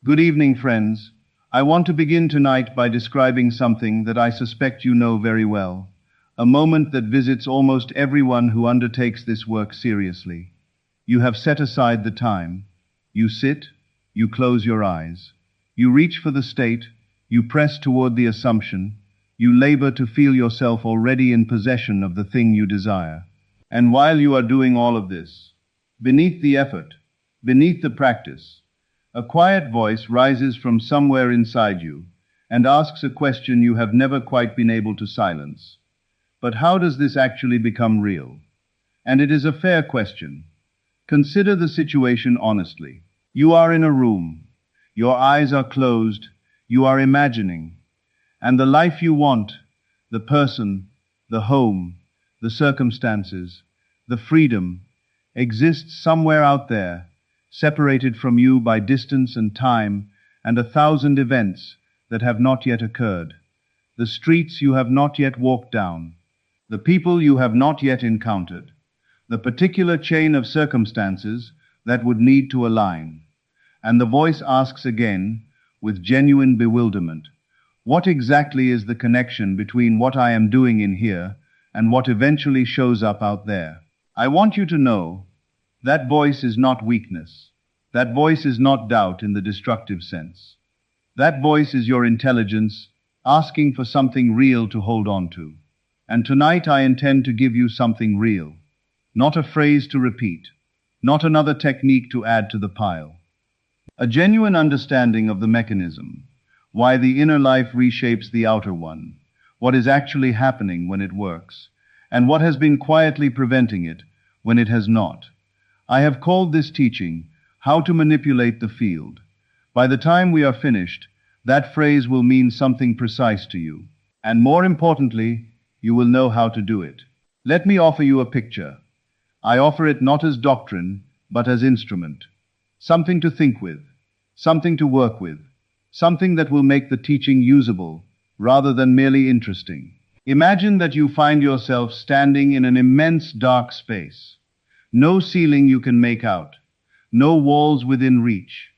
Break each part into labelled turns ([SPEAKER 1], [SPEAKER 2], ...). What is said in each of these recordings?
[SPEAKER 1] Good evening, friends. I want to begin tonight by describing something that I suspect you know very well, a moment that visits almost everyone who undertakes this work seriously. You have set aside the time. You sit, you close your eyes. You reach for the state, you press toward the assumption, you labor to feel yourself already in possession of the thing you desire. And while you are doing all of this, beneath the effort, beneath the practice, a quiet voice rises from somewhere inside you and asks a question you have never quite been able to silence. But how does this actually become real? And it is a fair question. Consider the situation honestly. You are in a room. Your eyes are closed. You are imagining. And the life you want, the person, the home, the circumstances, the freedom, exists somewhere out there, separated from you by distance and time and 1,000 events that have not yet occurred, the streets you have not yet walked down, the people you have not yet encountered, the particular chain of circumstances that would need to align. And the voice asks again, with genuine bewilderment, what exactly is the connection between what I am doing in here and what eventually shows up out there? I want you to know that voice is not weakness. That voice is not doubt in the destructive sense. That voice is your intelligence asking for something real to hold on to. And tonight I intend to give you something real. Not a phrase to repeat. Not another technique to add to the pile. A genuine understanding of the mechanism. Why the inner life reshapes the outer one. What is actually happening when it works. And what has been quietly preventing it when it has not. I have called this teaching, How to Manipulate the Field. By the time we are finished, that phrase will mean something precise to you. And more importantly, you will know how to do it. Let me offer you a picture. I offer it not as doctrine, but as instrument. Something to think with, something to work with, something that will make the teaching usable, rather than merely interesting. Imagine that you find yourself standing in an immense dark space. No ceiling you can make out, no walls within reach.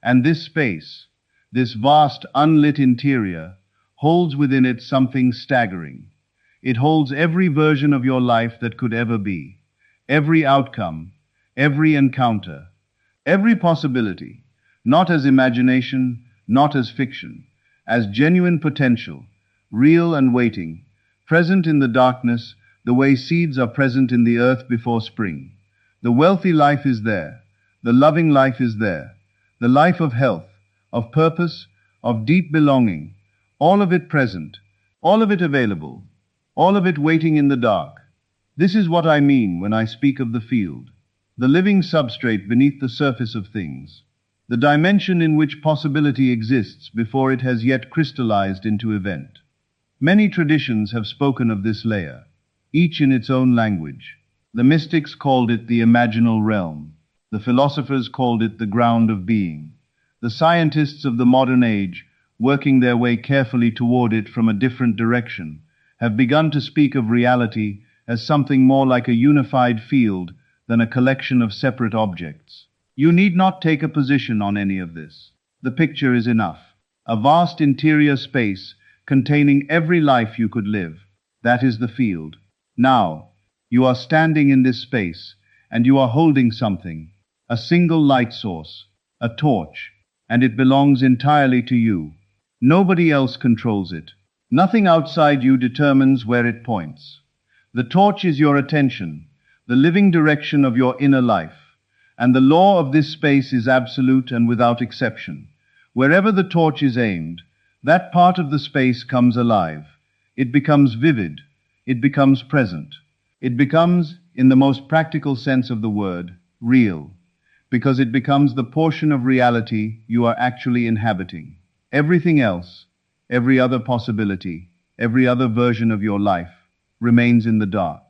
[SPEAKER 1] And this space, this vast unlit interior, holds within it something staggering. It holds every version of your life that could ever be, every outcome, every encounter, every possibility, not as imagination, not as fiction, as genuine potential, real and waiting, present in the darkness the way seeds are present in the earth before spring. The wealthy life is there. The loving life is there. The life of health, of purpose, of deep belonging. All of it present. All of it available. All of it waiting in the dark. This is what I mean when I speak of the field. The living substrate beneath the surface of things. The dimension in which possibility exists before it has yet crystallized into event. Many traditions have spoken of this layer, each in its own language. The mystics called it the imaginal realm. The philosophers called it the ground of being. The scientists of the modern age, working their way carefully toward it from a different direction, have begun to speak of reality as something more like a unified field than a collection of separate objects. You need not take a position on any of this. The picture is enough. A vast interior space containing every life you could live. That is the field. Now, you are standing in this space, and you are holding something, a single light source, a torch, and it belongs entirely to you. Nobody else controls it. Nothing outside you determines where it points. The torch is your attention, the living direction of your inner life, and the law of this space is absolute and without exception. Wherever the torch is aimed, that part of the space comes alive. It becomes vivid. It becomes present. It becomes, in the most practical sense of the word, real, because it becomes the portion of reality you are actually inhabiting. Everything else, every other possibility, every other version of your life, remains in the dark.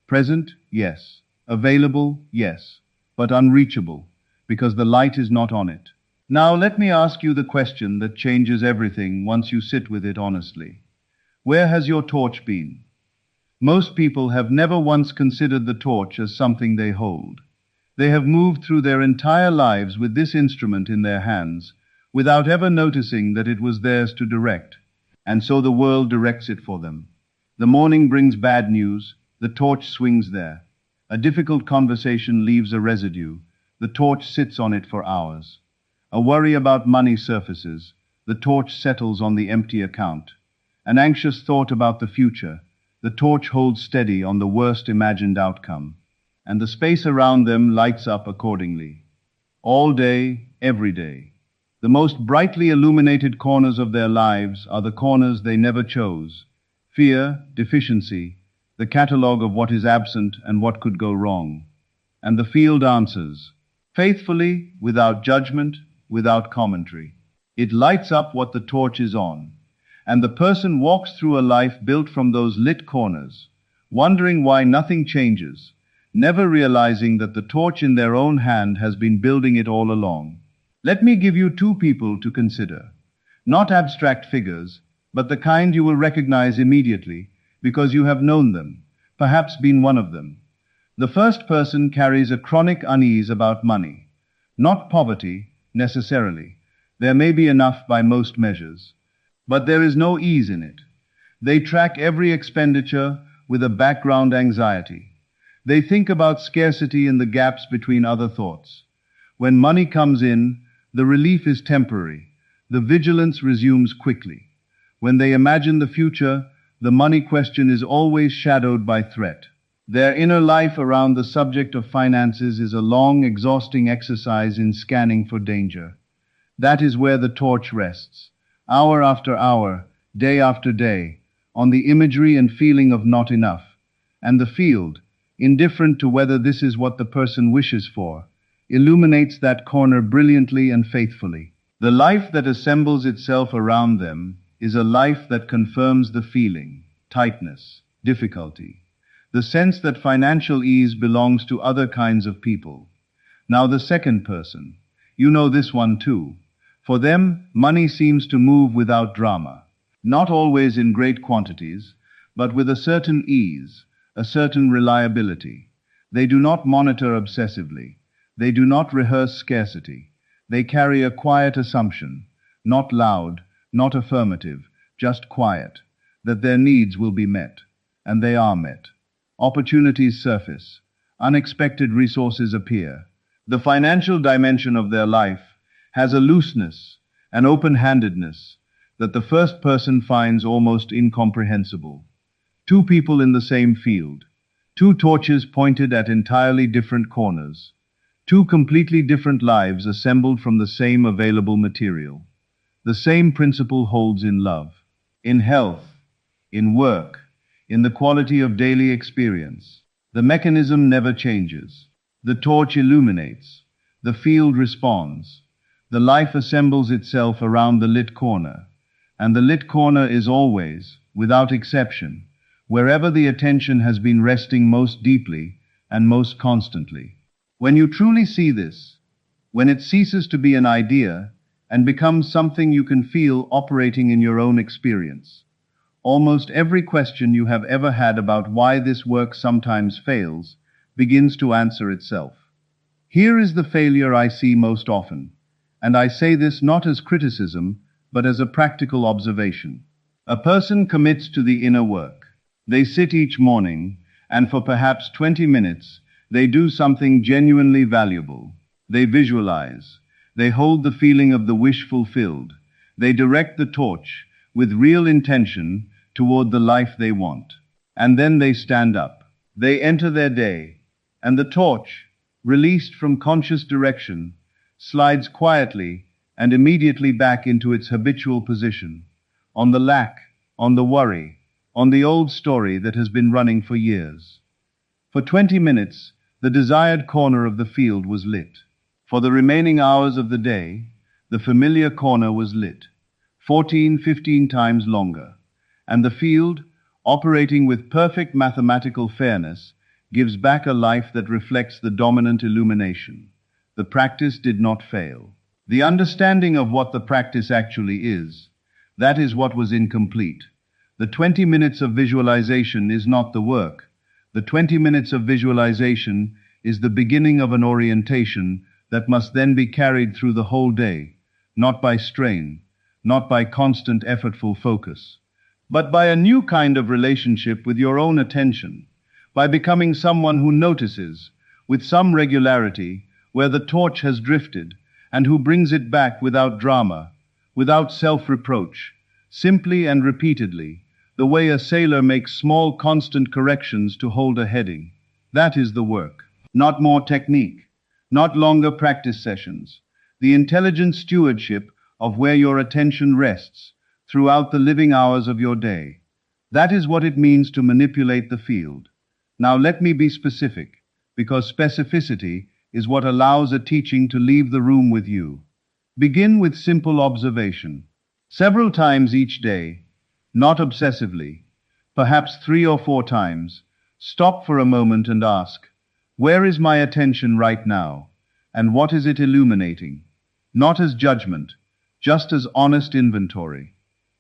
[SPEAKER 1] Present, yes. Available, yes. But unreachable, because the light is not on it. Now let me ask you the question that changes everything once you sit with it honestly. Where has your torch been? Most people have never once considered the torch as something they hold. They have moved through their entire lives with this instrument in their hands, without ever noticing that it was theirs to direct, and so the world directs it for them. The morning brings bad news, the torch swings there. A difficult conversation leaves a residue, the torch sits on it for hours. A worry about money surfaces, the torch settles on the empty account. An anxious thought about the future, the torch holds steady on the worst imagined outcome, and the space around them lights up accordingly. All day, every day. The most brightly illuminated corners of their lives are the corners they never chose. Fear, deficiency, the catalogue of what is absent and what could go wrong. And the field answers, faithfully, without judgment, without commentary. It lights up what the torch is on, and the person walks through a life built from those lit corners, wondering why nothing changes, never realizing that the torch in their own hand has been building it all along. Let me give you two people to consider. Not abstract figures, but the kind you will recognize immediately because you have known them, perhaps been one of them. The first person carries a chronic unease about money. Not poverty, necessarily. There may be enough by most measures. But there is no ease in it. They track every expenditure with a background anxiety. They think about scarcity in the gaps between other thoughts. When money comes in, the relief is temporary. The vigilance resumes quickly. When they imagine the future, the money question is always shadowed by threat. Their inner life around the subject of finances is a long, exhausting exercise in scanning for danger. That is where the torch rests, hour after hour, day after day, on the imagery and feeling of not enough. And the field, indifferent to whether this is what the person wishes for, illuminates that corner brilliantly and faithfully. The life that assembles itself around them is a life that confirms the feeling, tightness, difficulty, the sense that financial ease belongs to other kinds of people. Now the second person, you know this one too. For them, money seems to move without drama, not always in great quantities, but with a certain ease, a certain reliability. They do not monitor obsessively. They do not rehearse scarcity. They carry a quiet assumption, not loud, not affirmative, just quiet, that their needs will be met, and they are met. Opportunities surface. Unexpected resources appear. The financial dimension of their life has a looseness, an open-handedness, that the first person finds almost incomprehensible. Two people in the same field, two torches pointed at entirely different corners, two completely different lives assembled from the same available material. The same principle holds in love, in health, in work, in the quality of daily experience. The mechanism never changes. The torch illuminates. The field responds. The life assembles itself around the lit corner, and the lit corner is always, without exception, wherever the attention has been resting most deeply and most constantly. When you truly see this, when it ceases to be an idea and becomes something you can feel operating in your own experience, almost every question you have ever had about why this work sometimes fails begins to answer itself. Here is the failure I see most often. And I say this not as criticism, but as a practical observation. A person commits to the inner work. They sit each morning, and for perhaps 20 minutes, they do something genuinely valuable. They visualize. They hold the feeling of the wish fulfilled. They direct the torch, with real intention, toward the life they want. And then they stand up. They enter their day, and the torch, released from conscious direction, slides quietly and immediately back into its habitual position, on the lack, on the worry, on the old story that has been running for years. For 20 minutes, the desired corner of the field was lit. For the remaining hours of the day, the familiar corner was lit, 14, 15 times longer, and the field, operating with perfect mathematical fairness, gives back a life that reflects the dominant illumination. The practice did not fail. The understanding of what the practice actually is, that is what was incomplete. The 20 minutes of visualization is not the work. The 20 minutes of visualization is the beginning of an orientation that must then be carried through the whole day, not by strain, not by constant effortful focus, but by a new kind of relationship with your own attention, by becoming someone who notices, with some regularity, where the torch has drifted, and who brings it back without drama, without self-reproach, simply and repeatedly, the way a sailor makes small constant corrections to hold a heading. That is the work. Not more technique, not longer practice sessions. The intelligent stewardship of where your attention rests throughout the living hours of your day. That is what it means to manipulate the field. Now let me be specific, because specificity is what allows a teaching to leave the room with you. Begin with simple observation. Several times each day, not obsessively, perhaps 3 or 4 times, stop for a moment and ask, where is my attention right now, and what is it illuminating? Not as judgment, just as honest inventory.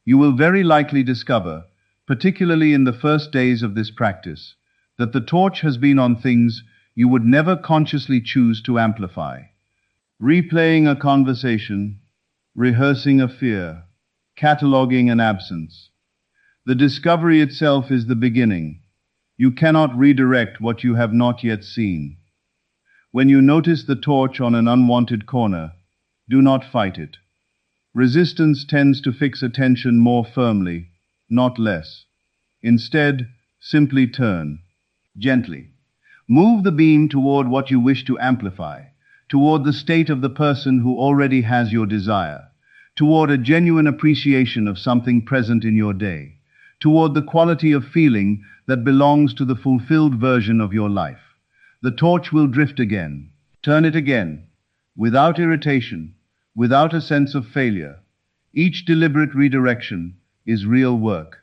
[SPEAKER 1] You will very likely discover, particularly in the first days of this practice, that the torch has been on things you would never consciously choose to amplify. Replaying a conversation, rehearsing a fear, cataloging an absence. The discovery itself is the beginning. You cannot redirect what you have not yet seen. When you notice the torch on an unwanted corner, do not fight it. Resistance tends to fix attention more firmly, not less. Instead, simply turn. Gently. Move the beam toward what you wish to amplify, toward the state of the person who already has your desire, toward a genuine appreciation of something present in your day, toward the quality of feeling that belongs to the fulfilled version of your life. The torch will drift again. Turn it again, without irritation, without a sense of failure. Each deliberate redirection is real work.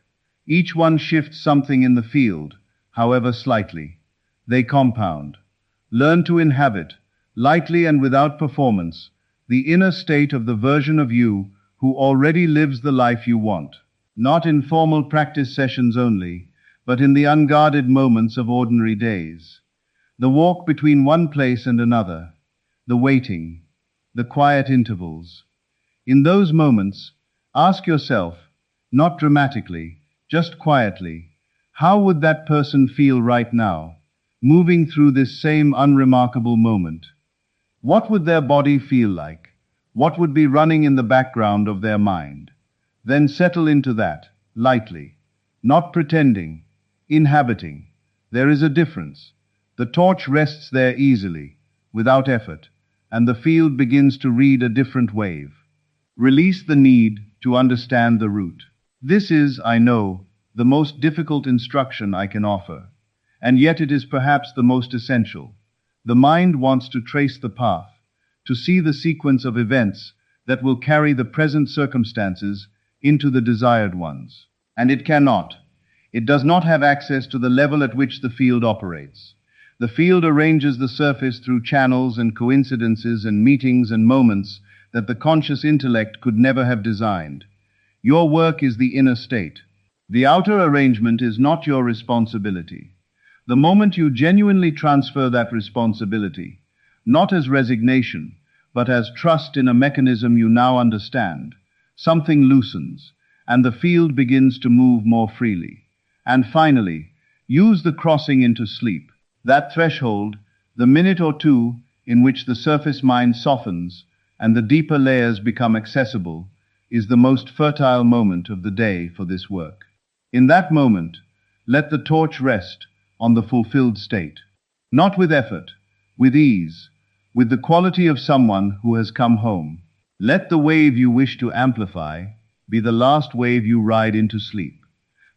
[SPEAKER 1] Each one shifts something in the field, however slightly. They compound. Learn to inhabit, lightly and without performance, the inner state of the version of you who already lives the life you want. Not in formal practice sessions only, but in the unguarded moments of ordinary days. The walk between one place and another, the waiting, the quiet intervals. In those moments, ask yourself, not dramatically, just quietly, how would that person feel right now, moving through this same unremarkable moment? What would their body feel like? What would be running in the background of their mind? Then settle into that, lightly, not pretending, inhabiting. There is a difference. The torch rests there easily, without effort, and the field begins to read a different wave. Release the need to understand the route. This is, I know, the most difficult instruction I can offer, and yet it is perhaps the most essential. The mind wants to trace the path, to see the sequence of events that will carry the present circumstances into the desired ones. And it cannot. It does not have access to the level at which the field operates. The field arranges the surface through channels and coincidences and meetings and moments that the conscious intellect could never have designed. Your work is the inner state. The outer arrangement is not your responsibility. The moment you genuinely transfer that responsibility, not as resignation, but as trust in a mechanism you now understand, something loosens, and the field begins to move more freely. And finally, use the crossing into sleep. That threshold, the minute or two in which the surface mind softens and the deeper layers become accessible, is the most fertile moment of the day for this work. In that moment, let the torch rest on the fulfilled state, not with effort, with ease, with the quality of someone who has come home. Let the wave you wish to amplify be the last wave you ride into sleep.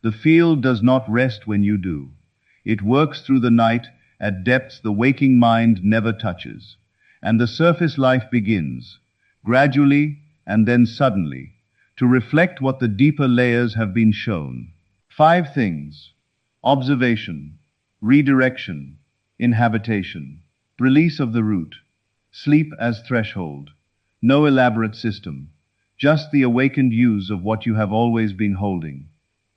[SPEAKER 1] The field does not rest when you do. It works through the night at depths the waking mind never touches, and the surface life begins, gradually and then suddenly, to reflect what the deeper layers have been shown. 5 things: observation, redirection, inhabitation, release of the root, sleep as threshold. No elaborate system, just the awakened use of what you have always been holding.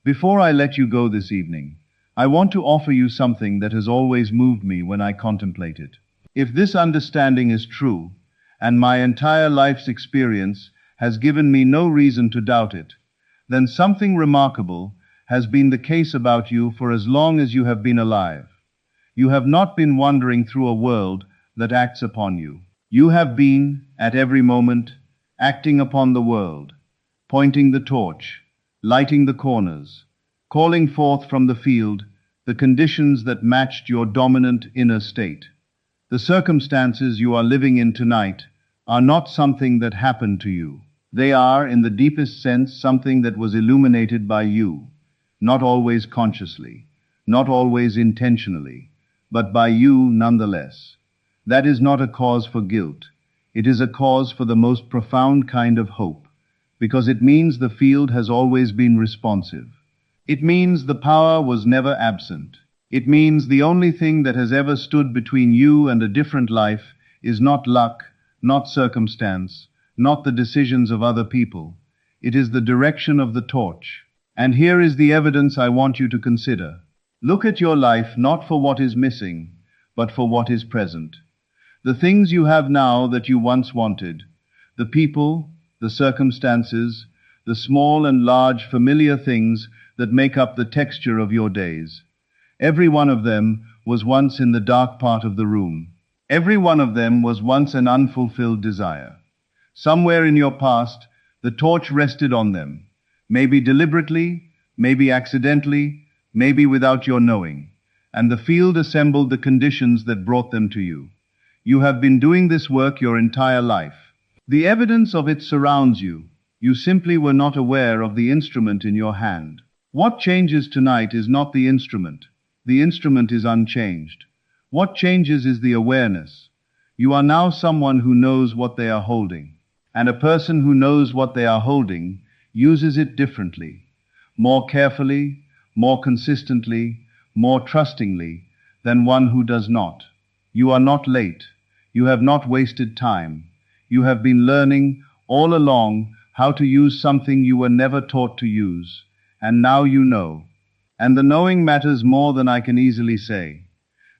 [SPEAKER 1] Before I let you go this evening, I want to offer you something that has always moved me when I contemplate it. If this understanding is true, and my entire life's experience has given me no reason to doubt it, then something remarkable has been the case about you for as long as you have been alive. You have not been wandering through a world that acts upon you. You have been, at every moment, acting upon the world, pointing the torch, lighting the corners, calling forth from the field the conditions that matched your dominant inner state. The circumstances you are living in tonight are not something that happened to you. They are, in the deepest sense, something that was illuminated by you, not always consciously, not always intentionally, but by you nonetheless. That is not a cause for guilt. It is a cause for the most profound kind of hope, because it means the field has always been responsive. It means the power was never absent. It means the only thing that has ever stood between you and a different life is not luck, not circumstance, not the decisions of other people. It is the direction of the torch. And here is the evidence I want you to consider. Look at your life not for what is missing, but for what is present. The things you have now that you once wanted, the people, the circumstances, the small and large familiar things that make up the texture of your days. Every one of them was once in the dark part of the room. Every one of them was once an unfulfilled desire. Somewhere in your past, the torch rested on them, maybe deliberately, maybe accidentally, maybe without your knowing, and the field assembled the conditions that brought them to you. You have been doing this work your entire life. The evidence of it surrounds you. You simply were not aware of the instrument in your hand. What changes tonight is not the instrument. The instrument is unchanged. What changes is the awareness. You are now someone who knows what they are holding. And a person who knows what they are holding uses it differently, more carefully, more consistently, more trustingly than one who does not. You are not late. You have not wasted time. You have been learning all along how to use something you were never taught to use, and now you know. And the knowing matters more than I can easily say,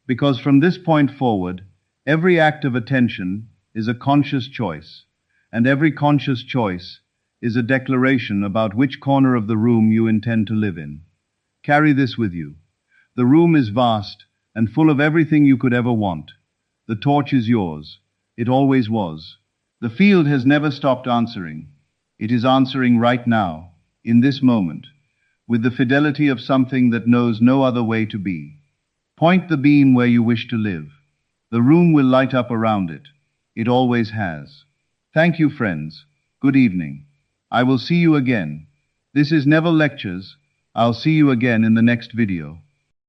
[SPEAKER 1] because from this point forward, every act of attention is a conscious choice, and every conscious choice is a declaration about which corner of the room you intend to live in. Carry this with you. The room is vast and full of everything you could ever want. The torch is yours. It always was. The field has never stopped answering. It is answering right now, in this moment, with the fidelity of something that knows no other way to be. Point the beam where you wish to live. The room will light up around it. It always has. Thank you, friends. Good evening. I will see you again. This is Neville Lectures. I'll see you again in the next video.